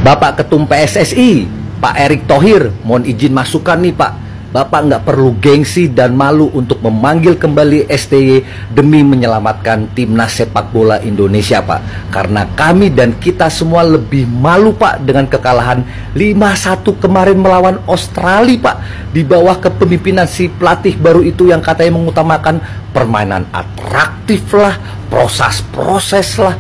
Bapak Ketum PSSI, Pak Erick Thohir, mohon izin masukan nih Pak. Bapak nggak perlu gengsi dan malu untuk memanggil kembali STY demi menyelamatkan timnas sepak bola Indonesia Pak. Karena kami dan kita semua lebih malu Pak dengan kekalahan 5-1 kemarin melawan Australia Pak. Di bawah kepemimpinan si pelatih baru itu yang katanya mengutamakan permainan atraktif lah, proses lah,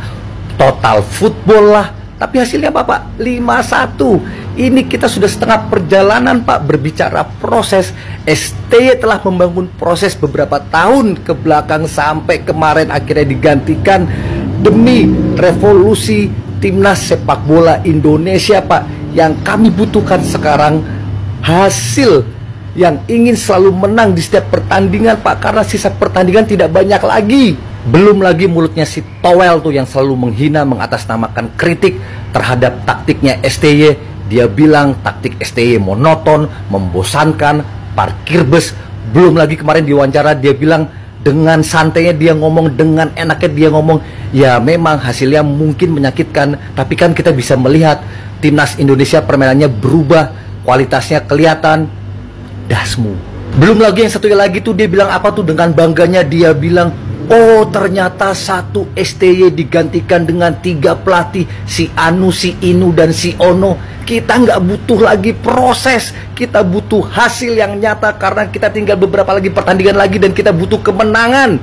total football lah. Tapi hasilnya apa Pak? 5-1. Ini kita sudah setengah perjalanan Pak berbicara proses. STY telah membangun proses beberapa tahun ke belakang sampai kemarin akhirnya digantikan demi revolusi timnas sepak bola Indonesia Pak. Yang kami butuhkan sekarang hasil yang ingin selalu menang di setiap pertandingan Pak. Karena sisa pertandingan tidak banyak lagi. Belum lagi mulutnya si Towel tuh yang selalu menghina, mengatasnamakan kritik terhadap taktiknya STY. Dia bilang taktik STY monoton, membosankan, parkir bus. Belum lagi kemarin di wawancara dia bilang dengan santainya dia ngomong, dengan enaknya dia ngomong. Ya memang hasilnya mungkin menyakitkan, tapi kan kita bisa melihat timnas Indonesia permainannya berubah, kualitasnya kelihatan. Dasmu. Belum lagi yang satunya lagi tuh dia bilang apa tuh, dengan bangganya dia bilang, oh ternyata satu STY digantikan dengan 3 pelatih, si Anu, si Inu, dan si Ono. Kita nggak butuh lagi proses, kita butuh hasil yang nyata karena kita tinggal beberapa lagi pertandingan lagi dan kita butuh kemenangan.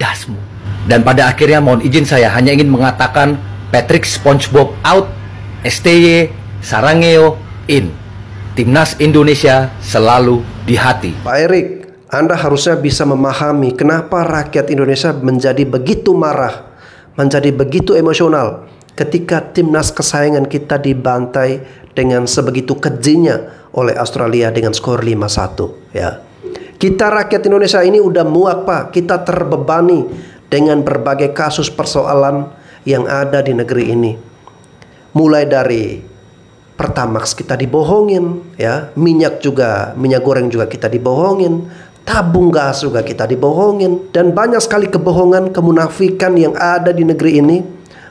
Dasmu. Dan pada akhirnya mohon izin saya hanya ingin mengatakan Patrick SpongeBob out, STY Sarangeo in. Timnas Indonesia selalu di hati. Pak Erick, Anda harusnya bisa memahami kenapa rakyat Indonesia menjadi begitu marah, menjadi begitu emosional ketika timnas kesayangan kita dibantai dengan sebegitu kejinya oleh Australia dengan skor 5-1 ya. Kita rakyat Indonesia ini udah muak Pak, kita terbebani dengan berbagai kasus persoalan yang ada di negeri ini. Mulai dari Pertamax kita dibohongin ya, minyak goreng juga kita dibohongin, tabung gas juga kita dibohongin, dan banyak sekali kebohongan, kemunafikan yang ada di negeri ini,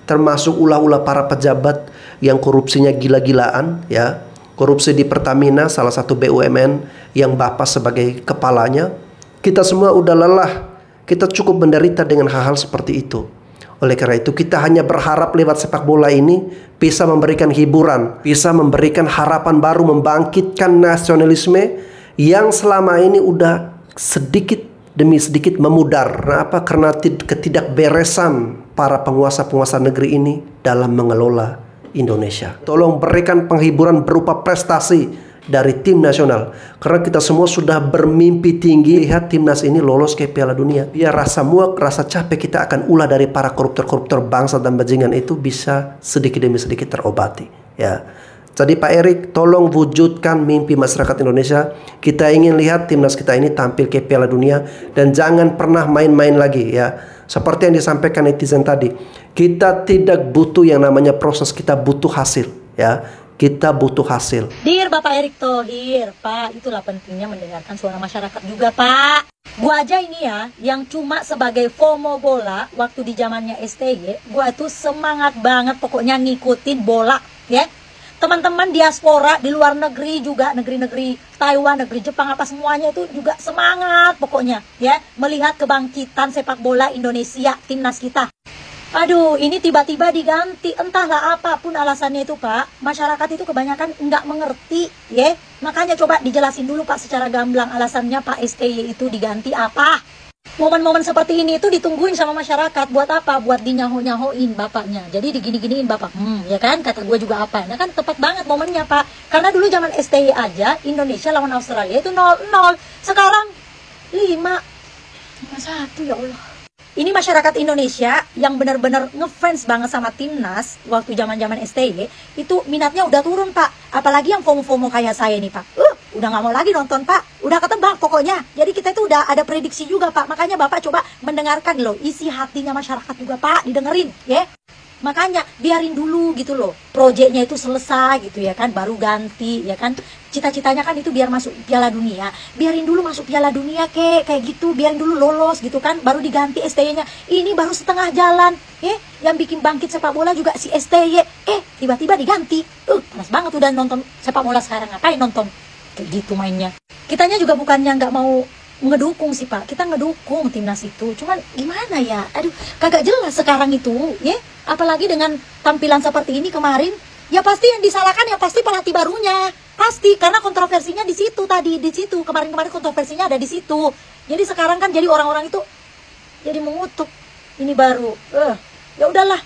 termasuk ulah-ulah para pejabat yang korupsinya gila-gilaan ya. Korupsi di Pertamina, salah satu BUMN yang Bapak sebagai kepalanya. Kita semua udah lelah, kita cukup menderita dengan hal-hal seperti itu. Oleh karena itu kita hanya berharap lewat sepak bola ini bisa memberikan hiburan, bisa memberikan harapan baru, membangkitkan nasionalisme yang selama ini udah sedikit demi sedikit memudar. Kenapa? Karena ketidakberesan para penguasa-penguasa negeri ini dalam mengelola Indonesia. Tolong berikan penghiburan berupa prestasi dari tim nasional, karena kita semua sudah bermimpi tinggi lihat timnas ini lolos ke Piala Dunia. Biar rasa muak, rasa capek kita akan ulah dari para koruptor-koruptor bangsa dan bajingan itu bisa sedikit demi sedikit terobati ya. Jadi Pak Erick, tolong wujudkan mimpi masyarakat Indonesia. Kita ingin lihat timnas kita ini tampil ke Piala Dunia dan jangan pernah main-main lagi ya. Seperti yang disampaikan netizen tadi, kita tidak butuh yang namanya proses, kita butuh hasil ya. Kita butuh hasil. Dear Bapak Erick Thohir, Pak, itulah pentingnya mendengarkan suara masyarakat juga, Pak. Gua aja ini ya, yang cuma sebagai FOMO bola waktu di zamannya STY, gua tuh semangat banget pokoknya ngikutin bola, ya. Teman-teman diaspora di luar negeri juga, negeri-negeri Taiwan, negeri Jepang, apa semuanya itu juga semangat pokoknya, ya, melihat kebangkitan sepak bola Indonesia, timnas kita. Aduh, ini tiba-tiba diganti, entahlah apapun alasannya itu Pak. Masyarakat itu kebanyakan nggak mengerti, ya. Makanya coba dijelasin dulu Pak secara gamblang alasannya Pak STY itu diganti apa. Momen-momen seperti ini itu ditungguin sama masyarakat. Buat apa? Buat dinyaho-nyahoin bapaknya. Jadi digini-giniin bapak. Ya kan, kata gue juga apa. Nah kan tepat banget momennya Pak. Karena dulu zaman STY aja, Indonesia lawan Australia itu 0-0. Sekarang 5-1 ya Allah. Ini masyarakat Indonesia yang benar-benar ngefans banget sama timnas waktu zaman-zaman STY itu minatnya udah turun Pak. Apalagi yang FOMO-FOMO kayak saya nih Pak. Udah nggak mau lagi nonton Pak. Udah ketebak pokoknya. Jadi kita itu udah ada prediksi juga Pak. Makanya Bapak coba mendengarkan loh isi hatinya masyarakat juga Pak. Didengerin ya. Makanya biarin dulu gitu loh, proyeknya itu selesai gitu ya kan, baru ganti ya kan. Cita-citanya kan itu biar masuk Piala Dunia, biarin dulu masuk Piala Dunia kayak gitu, biarin dulu lolos gitu kan, baru diganti STY-nya. Ini baru setengah jalan, yang bikin bangkit sepak bola juga si STY, tiba-tiba diganti. Panas banget udah nonton sepak bola sekarang, ngapain nonton kayak gitu mainnya. Kitanya juga bukannya nggak mau ngedukung sih Pak, kita ngedukung timnas itu, cuman gimana ya, aduh kagak jelas sekarang itu ya, apalagi dengan tampilan seperti ini kemarin, ya pasti yang disalahkan ya pasti pelatih barunya, pasti, karena kontroversinya di situ tadi, di situ kemarin-kemarin kontroversinya ada di situ. Jadi sekarang kan jadi orang-orang itu jadi mengutuk ini baru, ya udahlah,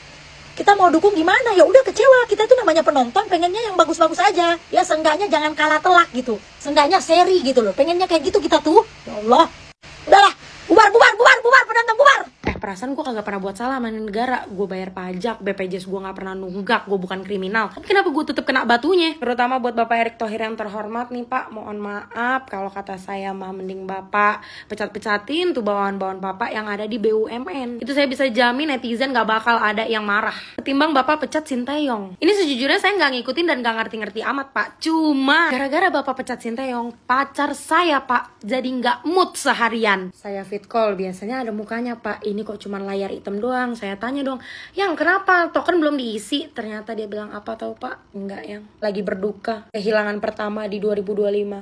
kita mau dukung gimana, ya udah kecewa, kita itu namanya penonton, pengennya yang bagus-bagus aja ya, seenggaknya jangan kalah telak gitu, seenggaknya seri gitu loh, pengennya kayak gitu kita tuh. Ya Allah, udahlah, bubar penonton, bubar. Perasaan gue kagak pernah buat salah sama negara. Gue bayar pajak, BPJS gue gak pernah nunggak, gue bukan kriminal. Tapi kenapa gue tetep kena batunya? Terutama buat Bapak Erick Thohir yang terhormat nih Pak, mohon maaf kalau kata saya mah mending Bapak pecat-pecatin tuh bawahan-bawahan Bapak yang ada di BUMN. Itu saya bisa jamin netizen gak bakal ada yang marah ketimbang Bapak pecat Sinteyong. Ini sejujurnya saya gak ngikutin dan gak ngerti-ngerti amat Pak. Cuma gara-gara Bapak pecat Sinteyong, pacar saya Pak jadi gak mood seharian. Saya fit call, biasanya ada mukanya Pak, ini kok cuman layar hitam doang. Saya tanya dong, yang kenapa token belum diisi? Ternyata dia bilang apa tahu Pak? Enggak, yang lagi berduka kehilangan pertama di 2025.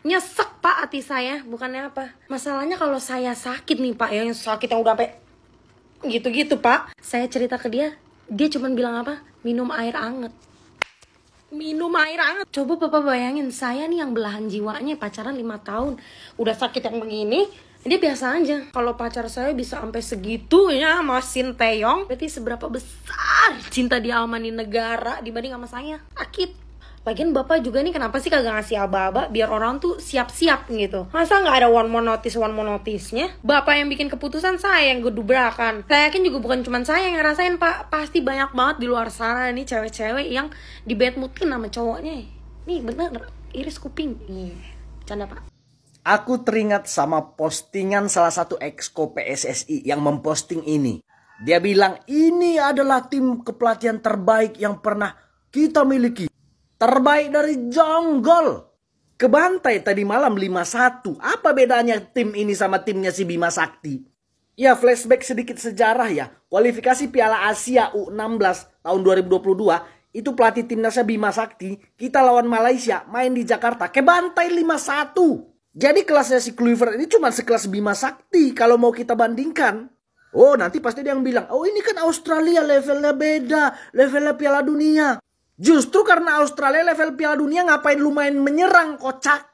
Nyesek Pak hati saya, bukannya apa. Masalahnya kalau saya sakit nih Pak, yang sakit yang udah sampai gitu-gitu Pak, saya cerita ke dia, dia cuman bilang apa? Minum air anget. Minum air hangat. Coba Bapak bayangin, saya nih yang belahan jiwanya pacaran 5 tahun udah sakit yang begini, dia biasa aja. Kalau pacar saya bisa sampai segitunya sama Sinteyong, berarti seberapa besar cinta dia sama nih negara dibanding sama saya. Sakit. Lagian Bapak juga nih kenapa sih kagak ngasih aba-aba biar orang tuh siap-siap gitu. Masa nggak ada one more notice-nya? Bapak yang bikin keputusan, saya yang gedubrakan. Saya yakin juga bukan cuma saya yang ngerasain Pak. Pasti banyak banget di luar sana nih cewek-cewek yang di bad moodin sama cowoknya. Nih bener, iris kuping. Canda Pak. Aku teringat sama postingan salah satu exco PSSI yang memposting ini. Dia bilang ini adalah tim kepelatihan terbaik yang pernah kita miliki. Terbaik dari Jonggol. Kebantai tadi malam 5-1. Apa bedanya tim ini sama timnya si Bima Sakti? Ya flashback sedikit sejarah ya. Kualifikasi Piala Asia U16 tahun 2022. Itu pelatih timnasnya Bima Sakti. Kita lawan Malaysia main di Jakarta. Kebantai 5-1. Jadi kelasnya si Kluivert ini cuma sekelas Bima Sakti. Kalau mau kita bandingkan. Oh nanti pasti dia yang bilang. Oh ini kan Australia levelnya beda. Levelnya Piala Dunia. Justru karena Australia level Piala Dunia ngapain lu main menyerang kocak?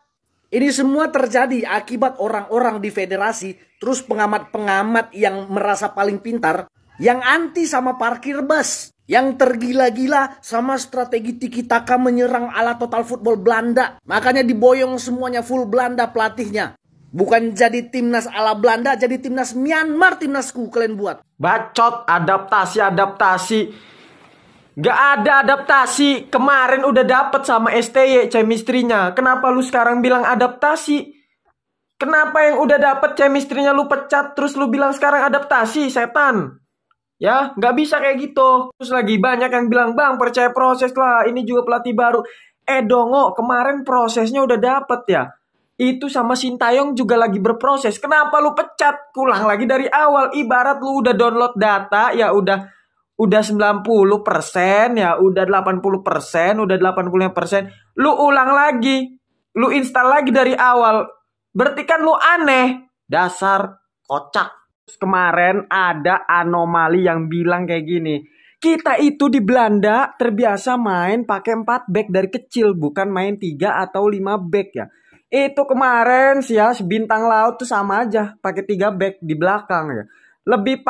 Ini semua terjadi akibat orang-orang di federasi, terus pengamat-pengamat yang merasa paling pintar, yang anti sama parkir bus, yang tergila-gila sama strategi tiki-taka menyerang ala total football Belanda. Makanya diboyong semuanya full Belanda pelatihnya. Bukan jadi timnas ala Belanda, jadi timnas Myanmar timnasku kalian buat. Bacot, adaptasi. Gak ada adaptasi. Kemarin udah dapet sama STY chemistry-nya. Kenapa lu sekarang bilang adaptasi? Kenapa yang udah dapet chemistry-nya lu pecat terus lu bilang sekarang adaptasi? Setan. Ya, gak bisa kayak gitu. Terus lagi banyak yang bilang, "Bang, percaya proses lah. Ini juga pelatih baru." Dongo, kemarin prosesnya udah dapet ya. Itu sama Sintayong juga lagi berproses. Kenapa lu pecat? Ulang lagi dari awal. Ibarat lu udah download data, ya udah 90%, ya udah 80%, udah 85%, lu ulang lagi, lu install lagi dari awal, berarti kan lu aneh, dasar kocak. Kemarin ada anomali yang bilang kayak gini, kita itu di Belanda terbiasa main pakai 4 back dari kecil, bukan main 3 atau 5 back ya. Itu kemarin sih ya, bintang laut tuh sama aja, pakai 3 back di belakang ya. Lebih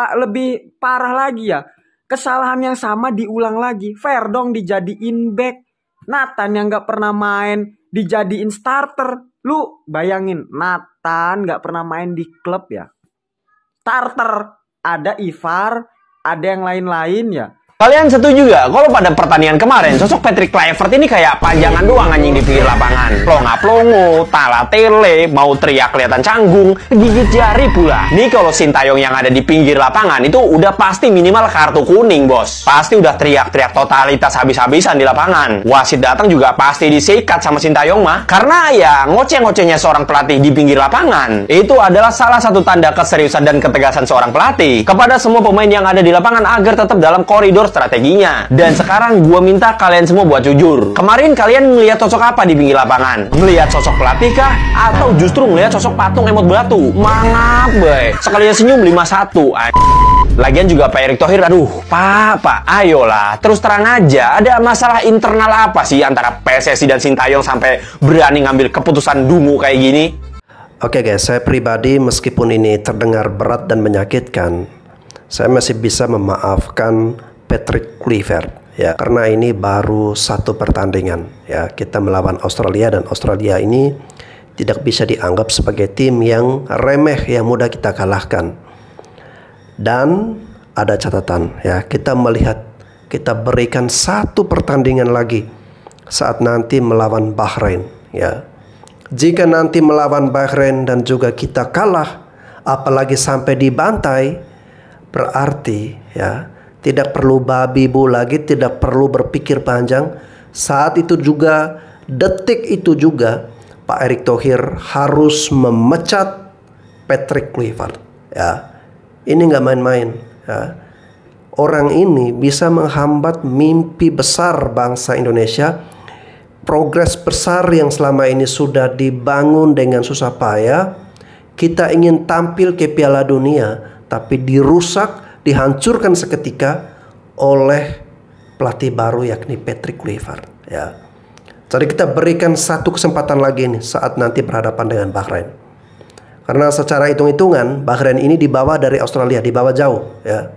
parah lagi ya. Kesalahan yang sama diulang lagi. Fair dong dijadiin back. Nathan yang gak pernah main dijadiin starter. Lu bayangin, Nathan gak pernah main di klub ya. Starter. Ada Ivar, ada yang lain-lain ya. Kalian setuju gak kalau pada pertandingan kemarin sosok Patrick Kluivert ini kayak panjangan doang anjing di pinggir lapangan? Plonga-plongo, tala-tele, mau teriak kelihatan canggung, gigit jari pula. Nih kalau Sintayong yang ada di pinggir lapangan itu udah pasti minimal kartu kuning, bos. Pasti udah teriak-teriak totalitas habis-habisan di lapangan. Wasit datang juga pasti disikat sama Sintayong mah. Karena ya ngoceh-ngocehnya seorang pelatih di pinggir lapangan itu adalah salah satu tanda keseriusan dan ketegasan seorang pelatih kepada semua pemain yang ada di lapangan agar tetap dalam koridor strateginya. Dan sekarang gue minta kalian semua buat jujur. Kemarin kalian ngelihat sosok apa di pinggir lapangan? Ngelihat sosok pelatih kah? Atau justru ngelihat sosok patung emot batu? Mangap, boy. Sekalinya senyum 5-1. Lagian juga Pak Erick Thohir, aduh, Pak, ayolah. Terus terang aja, ada masalah internal apa sih antara PSSI dan Sintayong sampai berani ngambil keputusan dungu kayak gini? Oke guys, saya pribadi meskipun ini terdengar berat dan menyakitkan, saya masih bisa memaafkan Patrick Kluivert ya, karena ini baru satu pertandingan ya, kita melawan Australia dan Australia ini tidak bisa dianggap sebagai tim yang remeh yang mudah kita kalahkan. Dan ada catatan ya, kita melihat kita berikan satu pertandingan lagi saat nanti melawan Bahrain ya. Jika nanti melawan Bahrain dan juga kita kalah, apalagi sampai dibantai, berarti ya tidak perlu babi bu lagi, tidak perlu berpikir panjang. Saat itu juga, detik itu juga, Pak Erick Thohir harus memecat Patrick Kluivert. Ya, ini nggak main-main. Ya. Orang ini bisa menghambat mimpi besar bangsa Indonesia, progres besar yang selama ini sudah dibangun dengan susah payah. Kita ingin tampil ke Piala Dunia, tapi dirusak, dihancurkan seketika oleh pelatih baru yakni Patrick Kluivert ya. Jadi kita berikan satu kesempatan lagi nih saat nanti berhadapan dengan Bahrain. Karena secara hitung-hitungan Bahrain ini dibawa dari Australia, dibawa jauh ya.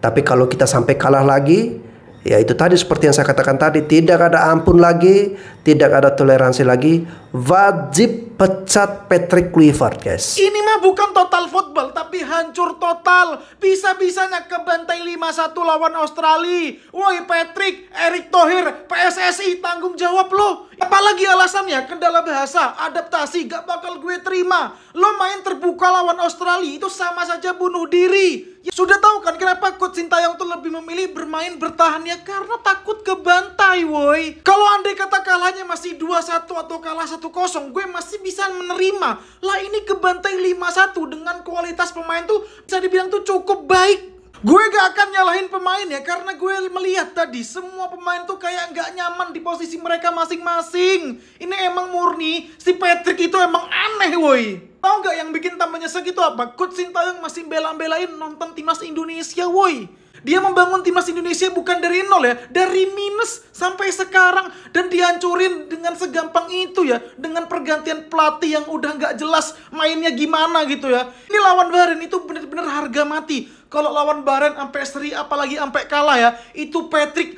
Tapi kalau kita sampai kalah lagi, ya itu tadi seperti yang saya katakan tadi, tidak ada ampun lagi, tidak ada toleransi lagi. Wajib pecat Patrick Kluivert, guys. Ini mah bukan total football, tapi hancur total. Bisa-bisanya kebantai 5-1 lawan Australia. Woi Patrick, Erick Thohir, PSSI tanggung jawab lo. Apalagi alasannya, kendala bahasa, adaptasi, gak bakal gue terima. Lo main terbuka lawan Australia, itu sama saja bunuh diri. Ya, sudah tahu kan kenapa Coach Sintayong tuh lebih memilih bermain bertahan ya, karena takut kebantai woi. Kalau andai kata kalahnya masih 2-1 atau kalah 1-0, gue masih bisa menerima. Lah ini kebantai 5-1 dengan kualitas pemain tuh bisa dibilang tuh cukup baik. Gue gak akan nyalahin pemain ya, karena gue melihat tadi semua pemain tuh kayak gak nyaman di posisi mereka masing-masing. Ini emang murni si Patrick itu emang aneh woi. Tahu gak yang bikin tambah nyesek itu apa? Coach Sintayong masih bela-belain nonton timnas Indonesia woi. Dia membangun timnas Indonesia bukan dari nol ya, dari minus sampai sekarang, dan dihancurin dengan segampang itu ya, dengan pergantian pelatih yang udah gak jelas mainnya gimana gitu ya. Ini lawan Bahrain itu bener-bener harga mati. Kalau lawan Bahrain sampai seri apalagi sampai kalah ya, itu Patrick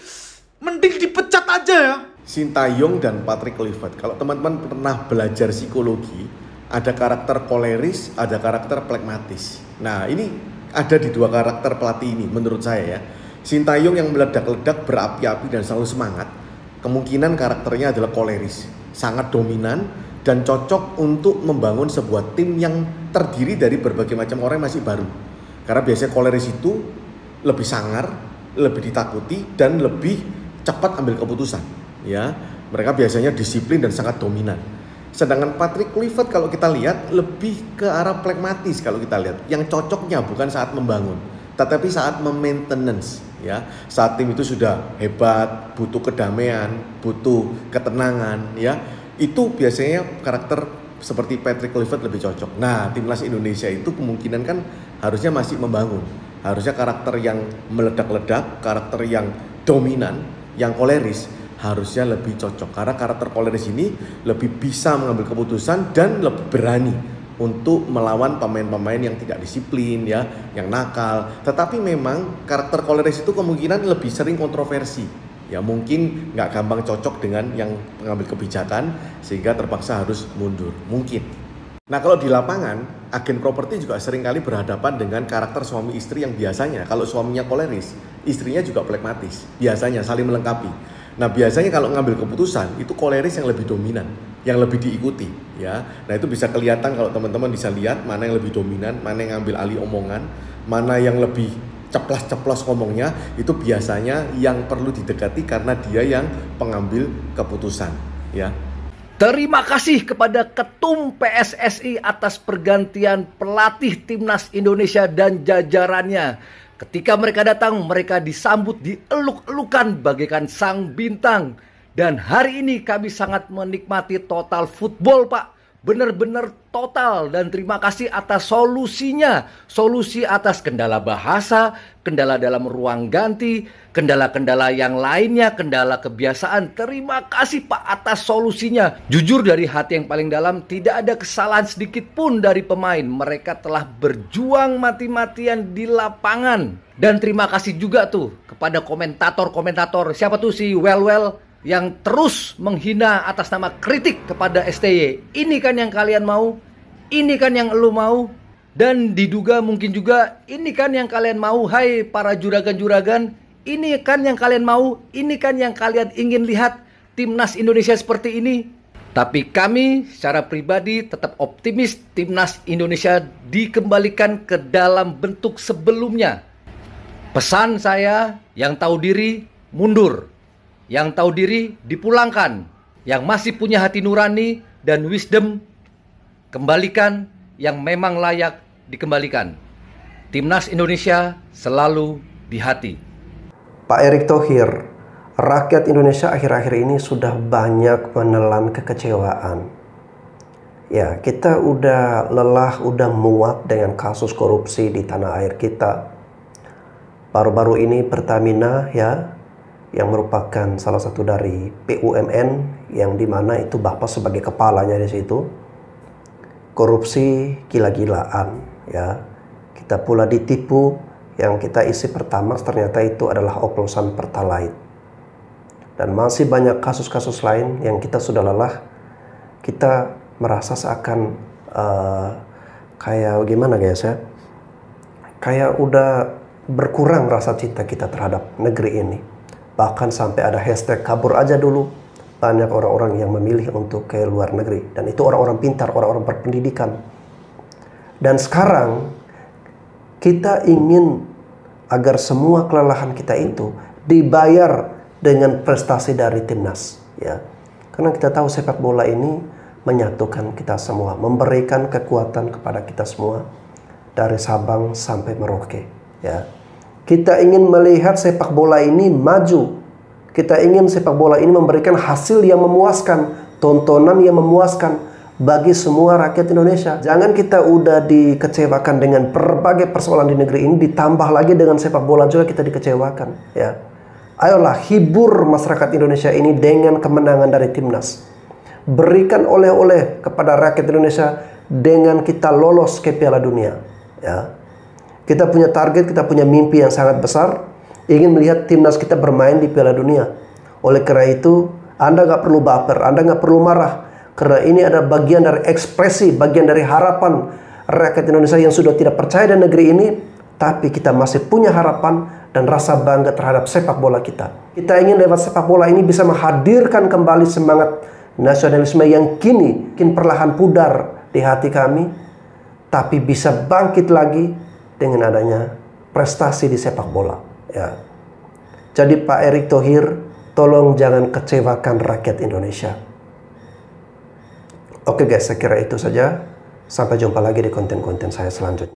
mending dipecat aja ya. Sintayong dan Patrick Kluivert, kalau teman-teman pernah belajar psikologi, ada karakter koleris, ada karakter pragmatis. Nah ini ada di dua karakter pelatih ini menurut saya ya. Sintayong yang meledak-ledak, berapi-api dan selalu semangat, kemungkinan karakternya adalah koleris, sangat dominan dan cocok untuk membangun sebuah tim yang terdiri dari berbagai macam orang yang masih baru. Karena biasanya koleris itu lebih sangar, lebih ditakuti dan lebih cepat ambil keputusan ya. Mereka biasanya disiplin dan sangat dominan. Sedangkan Patrick Kluivert kalau kita lihat lebih ke arah pragmatis kalau kita lihat. Yang cocoknya bukan saat membangun, tetapi saat memaintenance ya. Saat tim itu sudah hebat, butuh kedamaian, butuh ketenangan ya. Itu biasanya karakter seperti Patrick Kluivert lebih cocok. Nah, timnas Indonesia itu kemungkinan kan harusnya masih membangun. Harusnya karakter yang meledak-ledak, karakter yang dominan, yang koleris harusnya lebih cocok. Karena karakter koleris ini lebih bisa mengambil keputusan dan lebih berani untuk melawan pemain-pemain yang tidak disiplin ya, yang nakal. Tetapi memang karakter koleris itu kemungkinan lebih sering kontroversi. Ya mungkin nggak gampang cocok dengan yang mengambil kebijakan sehingga terpaksa harus mundur, mungkin. Nah kalau di lapangan, agen properti juga seringkali berhadapan dengan karakter suami istri yang biasanya kalau suaminya koleris, istrinya juga pragmatis. Biasanya saling melengkapi. Nah, biasanya kalau ngambil keputusan itu koleris yang lebih dominan, yang lebih diikuti, ya. Nah, itu bisa kelihatan kalau teman-teman bisa lihat mana yang lebih dominan, mana yang ngambil alih omongan, mana yang lebih ceplas-ceplos ngomongnya, itu biasanya yang perlu didekati karena dia yang pengambil keputusan, ya. Terima kasih kepada Ketum PSSI atas pergantian pelatih Timnas Indonesia dan jajarannya. Ketika mereka datang, mereka disambut dieluk-elukan bagaikan sang bintang. Dan hari ini kami sangat menikmati total football, Pak. Benar-benar total, dan terima kasih atas solusinya. Solusi atas kendala bahasa, kendala dalam ruang ganti, kendala-kendala yang lainnya, kendala kebiasaan. Terima kasih Pak atas solusinya. Jujur dari hati yang paling dalam, tidak ada kesalahan sedikit pun dari pemain. Mereka telah berjuang mati-matian di lapangan. Dan terima kasih juga tuh kepada komentator-komentator. Siapa tuh si Well yang terus menghina atas nama kritik kepada STY. Ini kan yang kalian mau, ini kan yang lu mau, dan diduga mungkin juga ini kan yang kalian mau. Hai para juragan-juragan, ini kan yang kalian mau, ini kan yang kalian ingin lihat Timnas Indonesia seperti ini. Tapi kami secara pribadi tetap optimis Timnas Indonesia dikembalikan ke dalam bentuk sebelumnya. Pesan saya, yang tahu diri mundur, yang tahu diri dipulangkan, yang masih punya hati nurani dan wisdom kembalikan, yang memang layak dikembalikan. Timnas Indonesia selalu di hati. Pak Erick Thohir, rakyat Indonesia akhir-akhir ini sudah banyak menelan kekecewaan. Ya, kita udah lelah, udah muak dengan kasus korupsi di tanah air kita. Baru-baru ini Pertamina, ya, yang merupakan salah satu dari BUMN yang dimana itu Bapak sebagai kepalanya di situ, korupsi gila-gilaan, ya. Kita pula ditipu, yang kita isi Pertamax ternyata itu adalah oplosan Pertalite. Dan masih banyak kasus-kasus lain yang kita sudah lelah. Kita merasa seakan kayak gimana guys ya, kayak udah berkurang rasa cinta kita terhadap negeri ini. Bahkan sampai ada hashtag kabur aja dulu. Banyak orang-orang yang memilih untuk ke luar negeri. Dan itu orang-orang pintar, orang-orang berpendidikan. Dan sekarang kita ingin agar semua kelelahan kita itu dibayar dengan prestasi dari timnas. Ya. Karena kita tahu sepak bola ini menyatukan kita semua. Memberikan kekuatan kepada kita semua. Dari Sabang sampai Merauke. Ya. Kita ingin melihat sepak bola ini maju. Kita ingin sepak bola ini memberikan hasil yang memuaskan, tontonan yang memuaskan bagi semua rakyat Indonesia. Jangan kita udah dikecewakan dengan berbagai persoalan di negeri ini, ditambah lagi dengan sepak bola juga kita dikecewakan. Ya, ayolah hibur masyarakat Indonesia ini dengan kemenangan dari timnas. Berikan oleh-oleh kepada rakyat Indonesia dengan kita lolos ke Piala Dunia. Ya. Kita punya target, kita punya mimpi yang sangat besar, ingin melihat timnas kita bermain di Piala Dunia. Oleh karena itu, Anda nggak perlu baper, Anda nggak perlu marah, karena ini ada bagian dari ekspresi, bagian dari harapan rakyat Indonesia yang sudah tidak percaya dengan negeri ini, tapi kita masih punya harapan dan rasa bangga terhadap sepak bola kita. Kita ingin lewat sepak bola ini bisa menghadirkan kembali semangat nasionalisme yang kini perlahan pudar di hati kami, tapi bisa bangkit lagi dengan adanya prestasi di sepak bola. Ya. Jadi Pak Erick Thohir, tolong jangan kecewakan rakyat Indonesia. Oke guys, saya kira itu saja. Sampai jumpa lagi di konten-konten saya selanjutnya.